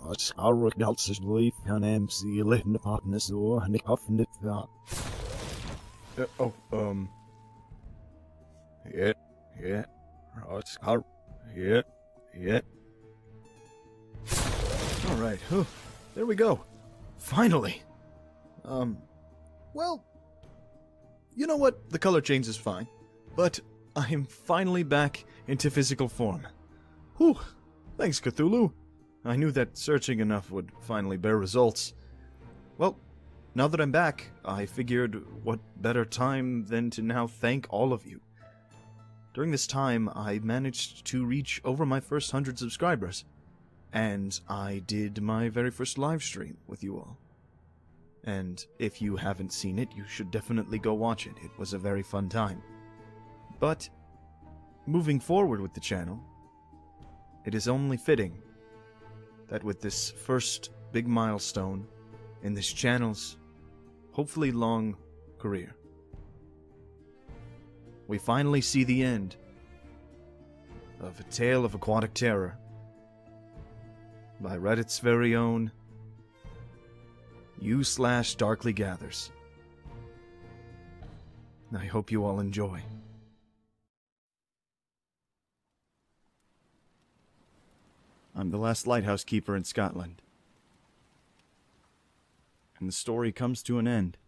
Garret Galt's leaf and MC letting the partners or and the coffin it that. Yeah. Yeah. Alright, there we go. Finally. Well, you know what? The color change is fine. But I am finally back into physical form. Whew. Thanks, Cthulhu. I knew that searching enough would finally bear results. Well, now that I'm back, I figured what better time than to now thank all of you. During this time, I managed to reach over my first 100 subscribers. And I did my very first live stream with you all. And if you haven't seen it, you should definitely go watch it. It was a very fun time. But, moving forward with the channel, it is only fitting that with this first big milestone in this channel's hopefully long career, we finally see the end of A Tale of Aquatic Terror by Reddit's very own u/Darkly Gathers. I hope you all enjoy. I'm the last lighthouse keeper in Scotland, and the story comes to an end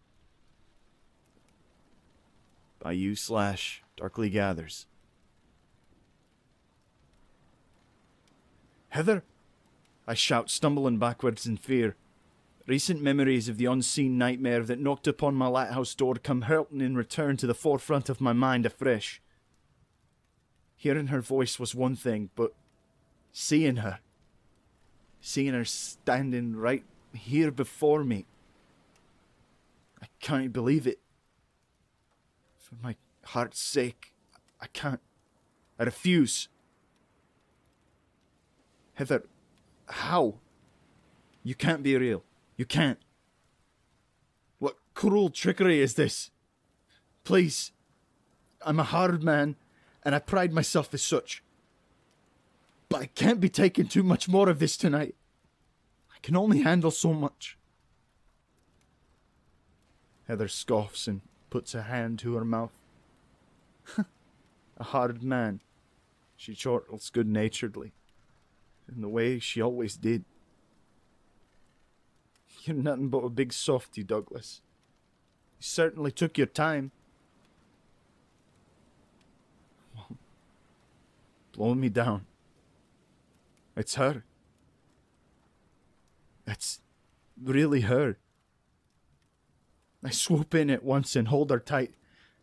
by u/Darkly Gathers. Heather! I shout, stumbling backwards in fear. Recent memories of the unseen nightmare that knocked upon my lighthouse door come hurtling in return to the forefront of my mind afresh. Hearing her voice was one thing, but seeing her standing right here before me, I can't believe it. For my heart's sake, I can't. I refuse. Heather, how? You can't be real. You can't. What cruel trickery is this? Please. I'm a hard man, and I pride myself as such. But I can't be taking too much more of this tonight. I can only handle so much. Heather scoffs and puts a hand to her mouth. A hard man, she chortles good-naturedly, in the way she always did. You're nothing but a big softy, Douglas. You certainly took your time. Well, blowing me down. It's her. It's really her. I swoop in at once and hold her tight.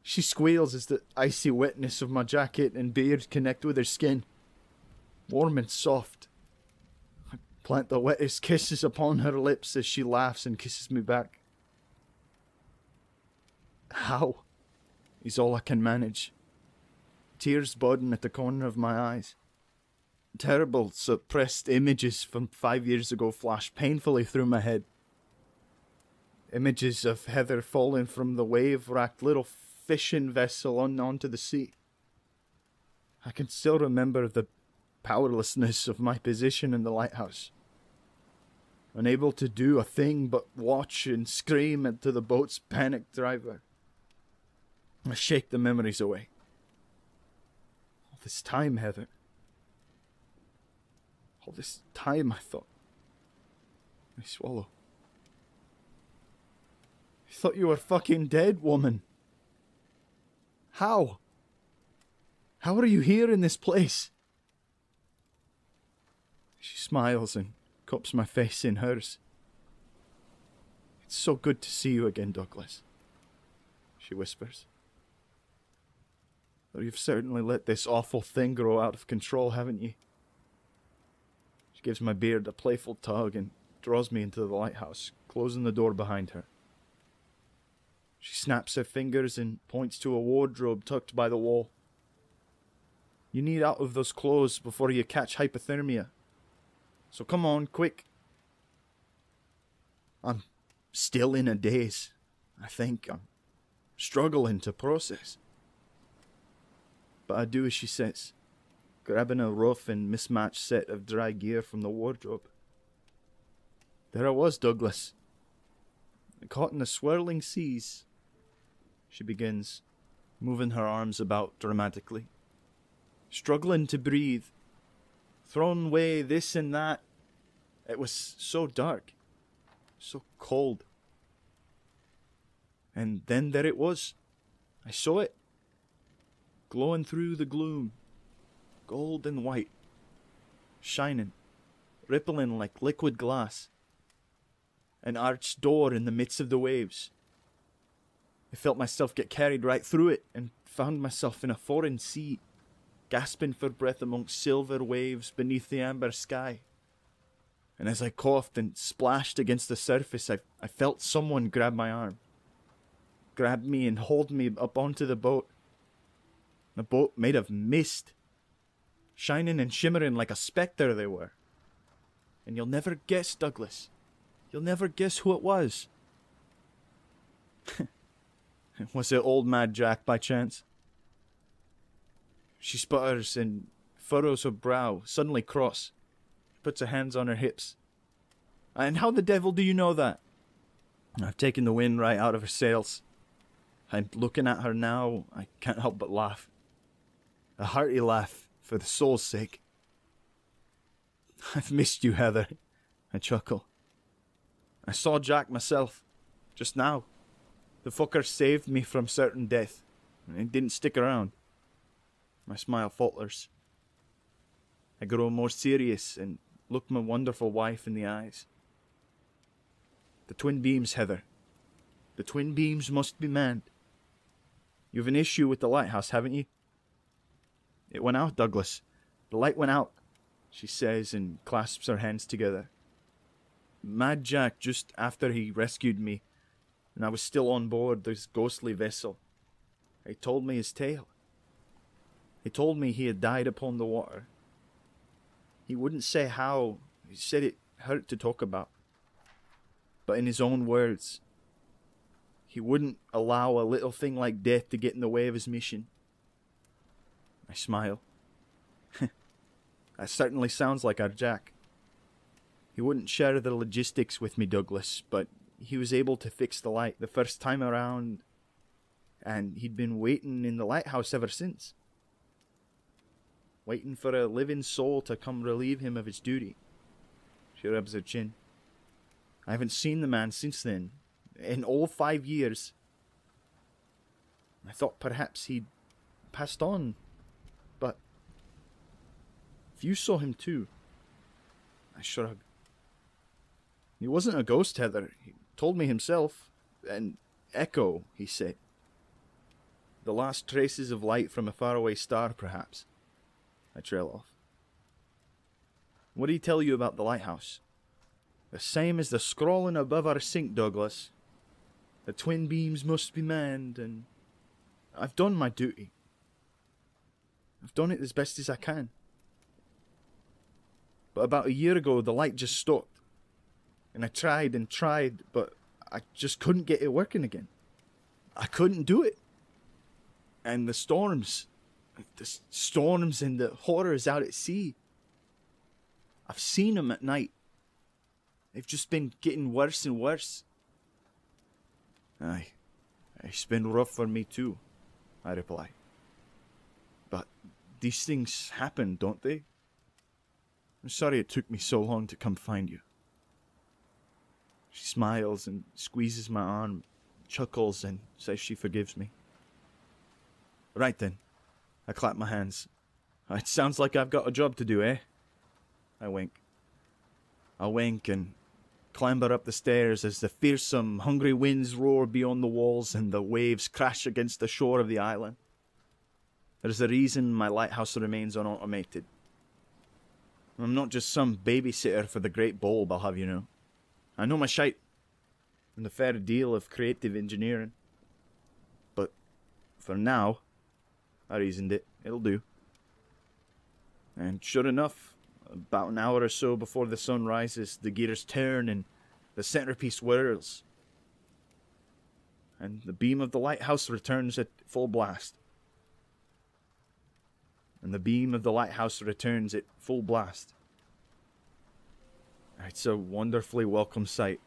She squeals as the icy wetness of my jacket and beard connect with her skin. Warm and soft. I plant the wettest kisses upon her lips as she laughs and kisses me back. How? Is all I can manage. Tears budding at the corner of my eyes. Terrible, suppressed images from 5 years ago flash painfully through my head. Images of Heather falling from the wave-racked little fishing vessel onto the sea. I can still remember the powerlessness of my position in the lighthouse. Unable to do a thing but watch and scream into the boat's panicked driver. I shake the memories away. All this time, Heather. All this time, I thought. I swallow. I thought you were fucking dead, woman. How? How are you here in this place? She smiles and cups my face in hers. It's so good to see you again, Douglas, she whispers. Though you've certainly let this awful thing grow out of control, haven't you? She gives my beard a playful tug and draws me into the lighthouse, closing the door behind her. She snaps her fingers and points to a wardrobe tucked by the wall. You need out of those clothes before you catch hypothermia. So come on, quick. I'm still in a daze. I think I'm struggling to process. But I do as she says, grabbing a rough and mismatched set of dry gear from the wardrobe. There I was, Douglas. Caught in the swirling seas. She begins, moving her arms about dramatically. Struggling to breathe. Thrown away this and that. It was so dark. So cold. And then there it was. I saw it. Glowing through the gloom. Gold and white. Shining. Rippling like liquid glass. An arched door in the midst of the waves. I felt myself get carried right through it and found myself in a foreign sea, gasping for breath amongst silver waves beneath the amber sky. And as I coughed and splashed against the surface, I felt someone grab my arm. Grab me and hold me up onto the boat. The boat made of mist. Shining and shimmering like a spectre they were. And you'll never guess, Douglas. You'll never guess who it was. Was it old Mad Jack by chance? She sputters and furrows her brow, suddenly cross. Puts her hands on her hips. And how the devil do you know that? I've taken the wind right out of her sails. I'm looking at her now, I can't help but laugh. A hearty laugh, for the soul's sake. I've missed you, Heather. I chuckle. I saw Jack myself, just now. The fucker saved me from certain death, and he didn't stick around. My smile falters. I grow more serious and look my wonderful wife in the eyes. The twin beams, Heather. The twin beams must be manned. You've an issue with the lighthouse, haven't you? It went out, Douglas. The light went out, she says and clasps her hands together. Mad Jack, just after he rescued me, and I was still on board this ghostly vessel, he told me his tale. He told me he had died upon the water. He wouldn't say how. He said it hurt to talk about. But in his own words, he wouldn't allow a little thing like death to get in the way of his mission. I smile. That certainly sounds like our Jack. He wouldn't share the logistics with me, Douglas, but he was able to fix the light the first time around, and he'd been waiting in the lighthouse ever since. Waiting for a living soul to come relieve him of his duty. She rubs her chin. I haven't seen the man since then. In all 5 years. I thought perhaps he'd passed on. But if you saw him too. I shrug. He wasn't a ghost, Heather. He told me himself. An echo, he said. The last traces of light from a faraway star, perhaps. I trail off. What did he tell you about the lighthouse? The same as the scrawling above our sink, Douglas. The twin beams must be manned, and I've done my duty. I've done it as best as I can. But about a year ago, the light just stopped. And I tried and tried, but I just couldn't get it working again. I couldn't do it. And the storms and the horrors out at sea. I've seen them at night. They've just been getting worse and worse. Aye, it's been rough for me too, I reply. But these things happen, don't they? I'm sorry it took me so long to come find you. She smiles and squeezes my arm, chuckles and says she forgives me. Right then, I clap my hands. It sounds like I've got a job to do, eh? I wink. I wink and clamber up the stairs as the fearsome, hungry winds roar beyond the walls and the waves crash against the shore of the island. There's a reason my lighthouse remains unautomated. I'm not just some babysitter for the great bulb, I'll have you know. I know my shite, and a fair deal of creative engineering. But for now, I reasoned it'll do. And sure enough, about an hour or so before the sun rises, the gears turn and the centerpiece whirls. And the beam of the lighthouse returns at full blast. And the beam of the lighthouse returns at full blast. I It's a wonderfully welcome sight,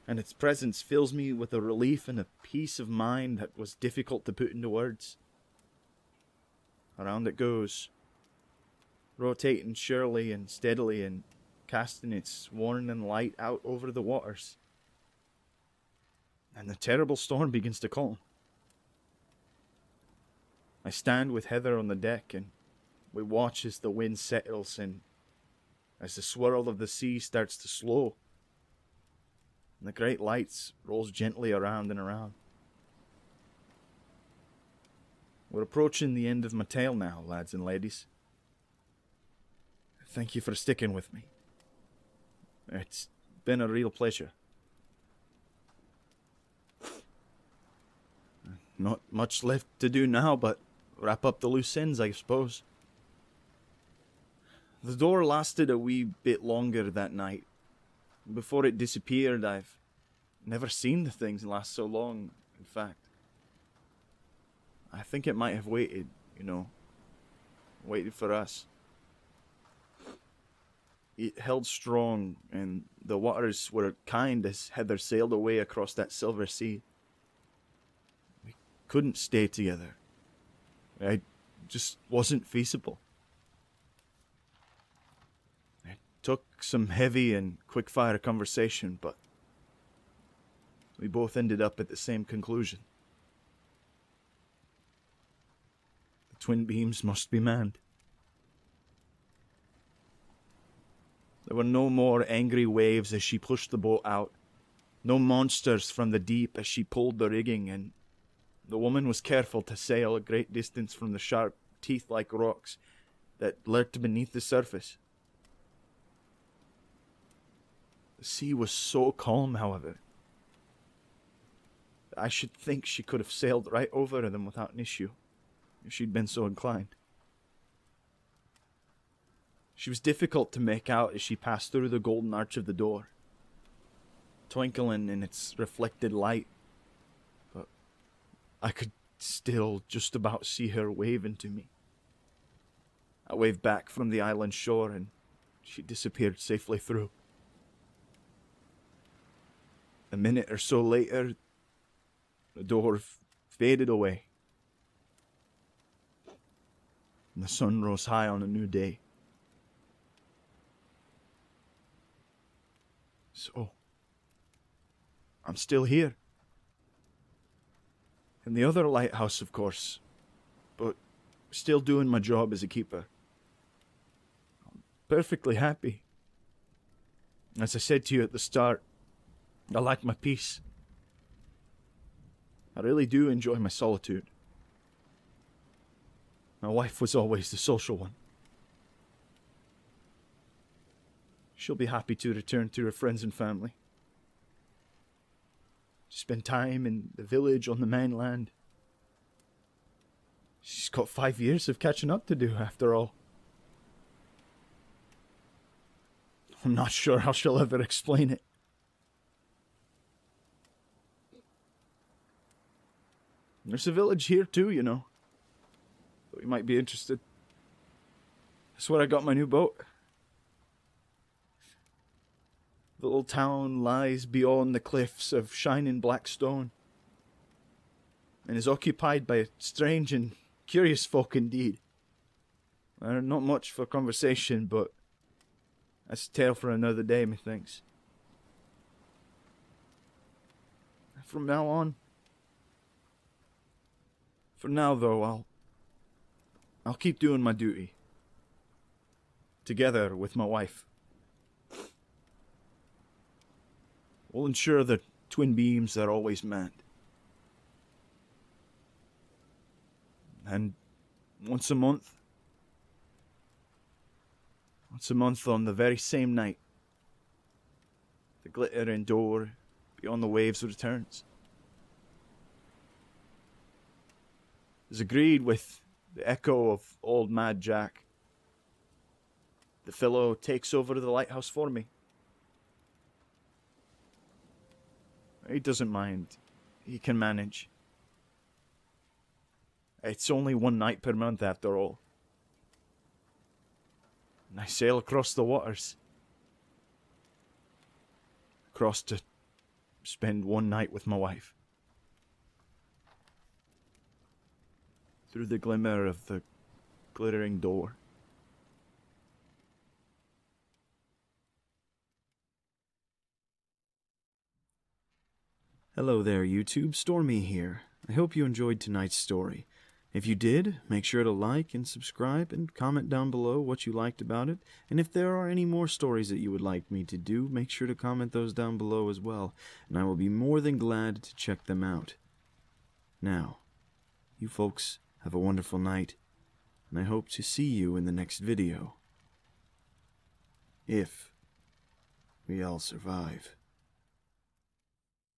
and its presence fills me with a relief and a peace of mind that was difficult to put into words. Around it goes, rotating surely and steadily and casting its warning light out over the waters. And the terrible storm begins to calm. I stand with Heather on the deck, and we watch as the wind settles and as the swirl of the sea starts to slow, and the great lights rolls gently around and around. We're approaching the end of my tale now, lads and ladies. Thank you for sticking with me. It's been a real pleasure. Not much left to do now but wrap up the loose ends, I suppose. The door lasted a wee bit longer that night. Before it disappeared, I've never seen the things last so long, in fact. I think it might have waited, waited for us. It held strong, and the waters were kind as Heather sailed away across that silver sea. We couldn't stay together. It just wasn't feasible. It took some heavy and quick-fire conversation, but we both ended up at the same conclusion. The twin beams must be manned. There were no more angry waves as she pushed the boat out, no monsters from the deep as she pulled the rigging, and the woman was careful to sail a great distance from the sharp, teeth-like rocks that lurked beneath the surface. The sea was so calm, however, that I should think she could have sailed right over them without an issue, if she'd been so inclined. She was difficult to make out as she passed through the golden arch of the door, twinkling in its reflected light, but I could still just about see her waving to me. I waved back from the island shore, and she disappeared safely through. A minute or so later, the door faded away, and the sun rose high on a new day. So, I'm still here. In the other lighthouse, of course, but still doing my job as a keeper. I'm perfectly happy. As I said to you at the start, I like my peace. I really do enjoy my solitude. My wife was always the social one. She'll be happy to return to her friends and family. Spend time in the village on the mainland. She's got 5 years of catching up to do, after all. I'm not sure how she'll ever explain it. There's a village here too, Thought you might be interested. That's where I got my new boat. The little town lies beyond the cliffs of shining black stone, and is occupied by strange and curious folk indeed. Not much for conversation, but that's a tale for another day, methinks. From now on. For now, though, I'll keep doing my duty. Together with my wife. We'll ensure that twin beams are always manned. And once a month on the very same night, the glittering door beyond the waves returns. As agreed with the echo of old Mad Jack, the fellow takes over the lighthouse for me. He doesn't mind. He can manage. It's only one night per month after all. And I sail across the waters. across to spend one night with my wife. Through the glimmer of the glittering door. Hello there, YouTube. Stormy here. I hope you enjoyed tonight's story. If you did, make sure to like and subscribe and comment down below what you liked about it. And if there are any more stories that you would like me to do, make sure to comment those down below as well, and I will be more than glad to check them out. Now, you folks have a wonderful night, and I hope to see you in the next video. If we all survive.